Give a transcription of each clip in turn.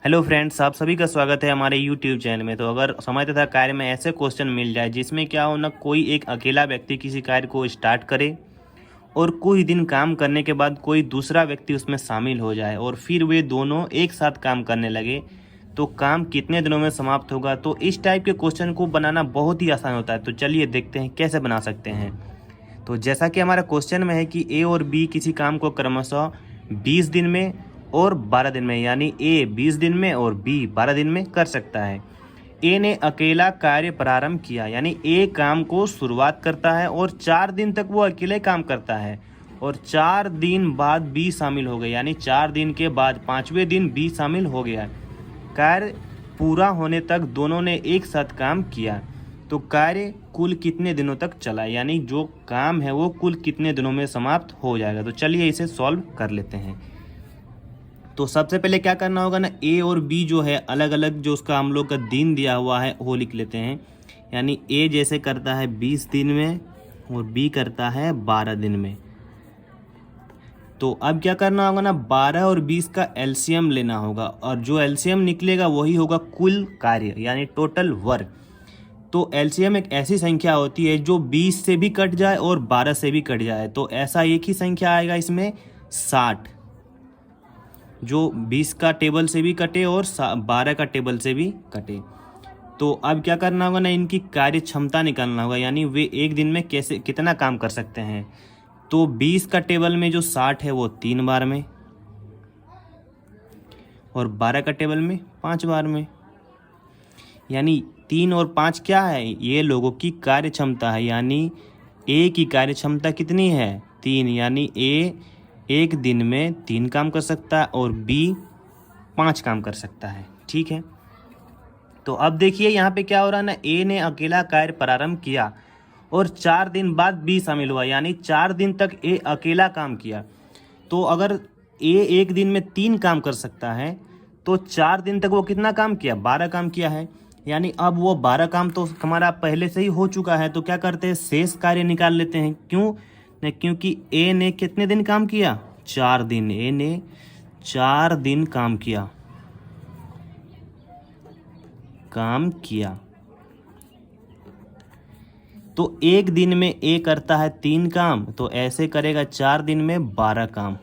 Hello friends, आप सभी का स्वागत है हमारे यूट्यूब चैनल में। तो अगर समय तथा कार्य में ऐसे क्वेश्चन मिल जाए जिसमें क्या हो ना, कोई एक अकेला व्यक्ति किसी कार्य को स्टार्ट करे और कुछ दिन काम करने के बाद कोई दूसरा व्यक्ति उसमें शामिल हो जाए और फिर वे दोनों एक साथ काम करने लगे, तो काम कितने दिनों में समाप्त होगा। तो इस टाइप के क्वेश्चन को बनाना बहुत ही आसान होता है। तो चलिए देखते हैं कैसे बना सकते हैं। तो जैसा कि हमारा क्वेश्चन में है कि ए और बी किसी काम को क्रमशः 20 दिन में और 12 दिन में, यानी ए 20 दिन में और बी 12 दिन में कर सकता है। ए ने अकेला कार्य प्रारंभ किया, यानी ए काम को शुरुआत करता है और 4 दिन तक वो अकेले काम करता है और 4 दिन बाद बी शामिल हो गए, यानी 4 दिन के बाद 5वें दिन बी शामिल हो गया। कार्य पूरा होने तक दोनों ने एक साथ काम किया। तो कार्य कुल कितने दिनों तक चला, यानी जो काम है वो कुल कितने दिनों में समाप्त हो जाएगा। तो चलिए इसे सॉल्व कर लेते हैं। तो सबसे पहले क्या करना होगा ना, ए और बी जो है अलग अलग जो उसका हम लोग का दिन दिया हुआ है वो लिख लेते हैं। यानी ए जैसे करता है 20 दिन में और बी करता है 12 दिन में। तो अब क्या करना होगा ना, 12 और 20 का एलसीएम लेना होगा और जो एलसीएम निकलेगा वही होगा कुल कार्य, यानी टोटल वर्क। तो एलसीएम एक ऐसी संख्या होती है जो 20 से भी कट जाए और 12 से भी कट जाए। तो ऐसा एक ही संख्या आएगा इसमें 60, जो 20 का टेबल से भी कटे और 12 का टेबल से भी कटे। तो अब क्या करना होगा ना, इनकी कार्य क्षमता निकालना होगा, यानी वे एक दिन में कैसे कितना काम कर सकते हैं। तो 20 का टेबल में जो 60 है वो 3 बार में और 12 का टेबल में 5 बार में, यानी 3 और 5 क्या है, ये लोगों की कार्य क्षमता है। यानी ए की कार्य क्षमता कितनी है, 3, यानी ए एक दिन में 3 काम कर सकता है और बी 5 काम कर सकता है। ठीक है, तो अब देखिए यहाँ पे क्या हो रहा है ना, ए ने अकेला कार्य प्रारंभ किया और 4 दिन बाद बी शामिल हुआ, यानी 4 दिन तक ए अकेला काम किया। तो अगर ए एक दिन में 3 काम कर सकता है तो 4 दिन तक वो कितना काम किया, 12 काम किया है। यानी अब वो 12 काम तो हमारा पहले से ही हो चुका है। तो क्या करते हैं, शेष कार्य निकाल लेते हैं। क्यों, क्योंकि ए ने कितने दिन काम किया, 4 दिन। ए ने 4 दिन काम किया तो एक दिन में ए करता है 3 काम, तो ऐसे करेगा 4 दिन में 12 काम।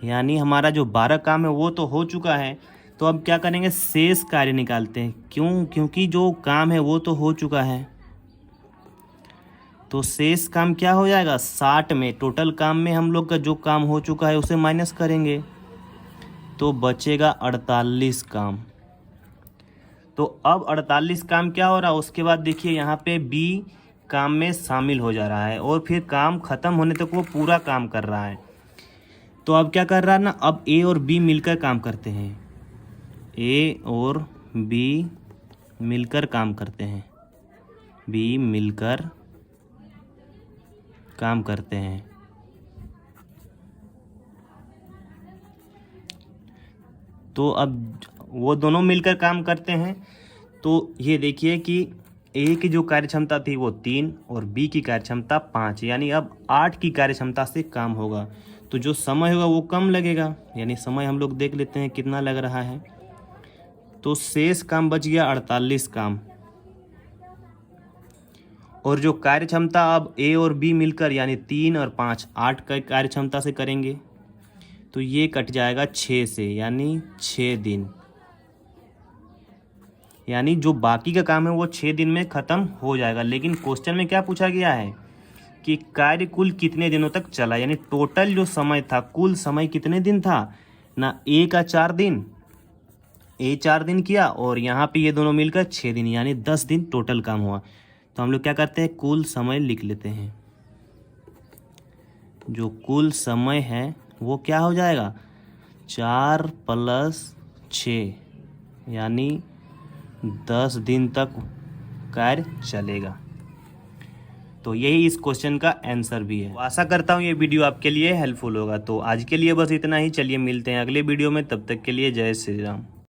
यानी हमारा जो 12 काम है वो तो हो चुका है। तो अब क्या करेंगे, शेष कार्य निकालते हैं। क्यों, क्योंकि जो काम है वो तो हो चुका है। तो शेष काम क्या हो जाएगा, 60 में टोटल काम में हम लोग का जो काम हो चुका है उसे माइनस करेंगे तो बचेगा 48 काम। तो अब 48 काम क्या हो रहा है, उसके बाद देखिए यहाँ पे बी काम में शामिल हो जा रहा है और फिर काम खत्म होने तक वो पूरा काम कर रहा है। तो अब क्या कर रहा है ना, अब ए और बी मिलकर काम करते हैं। ए और बी मिलकर काम करते हैं, बी मिलकर काम करते हैं। तो अब वो दोनों मिलकर काम करते हैं। तो ये देखिए कि ए की जो कार्य क्षमता थी वो 3 और बी की कार्य क्षमता 5, यानी अब 8 की कार्य क्षमता से काम होगा। तो जो समय होगा वो कम लगेगा, यानी समय हम लोग देख लेते हैं कितना लग रहा है। तो शेष काम बच गया 48 काम और जो कार्य क्षमता अब ए और बी मिलकर, यानी 3 और 5 8 का कार्य क्षमता से करेंगे तो ये कट जाएगा 6 से, यानी 6 दिन। यानी जो बाकी का काम है वो 6 दिन में ख़त्म हो जाएगा। लेकिन क्वेश्चन में क्या पूछा गया है कि कार्य कुल कितने दिनों तक चला, यानी टोटल जो समय था, कुल समय कितने दिन था ना, ए का 4 दिन, ए 4 दिन किया और यहाँ पे ये दोनों मिलकर 6 दिन, यानी 10 दिन टोटल काम हुआ। तो हम लोग क्या करते हैं, कुल समय लिख लेते हैं। जो कुल समय है वो क्या हो जाएगा, 4 + 6, यानी 10 दिन तक कार्य चलेगा। तो यही इस क्वेश्चन का आंसर भी है। आशा करता हूँ ये वीडियो आपके लिए हेल्पफुल होगा। तो आज के लिए बस इतना ही। चलिए मिलते हैं अगले वीडियो में, तब तक के लिए जय श्री राम।